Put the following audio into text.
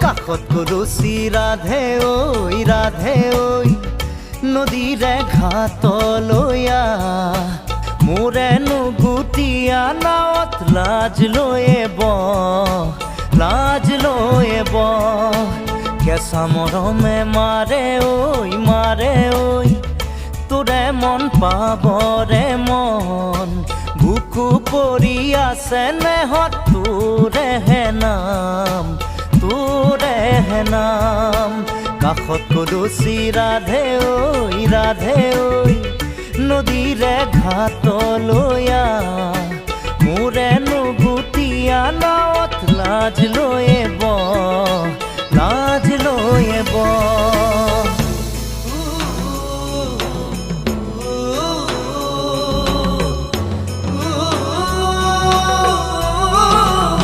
কাষত কলচি ৰাধে ঐ নদীৰে ঘাটলৈ মোৰেনো গুটিয়া নাৱত লাজ লৈয়ে কেঁচা মৰমে মাৰে ঐ তোৰে মন পাবৰে মন বুকু পৰি আছে নেহত তোৰেহে নাম কাষত কলচি ৰাধে ঐ নদীৰে ঘাটলৈ মোৰেনো গুটিয়া নাৱত লাজ লৈয়ে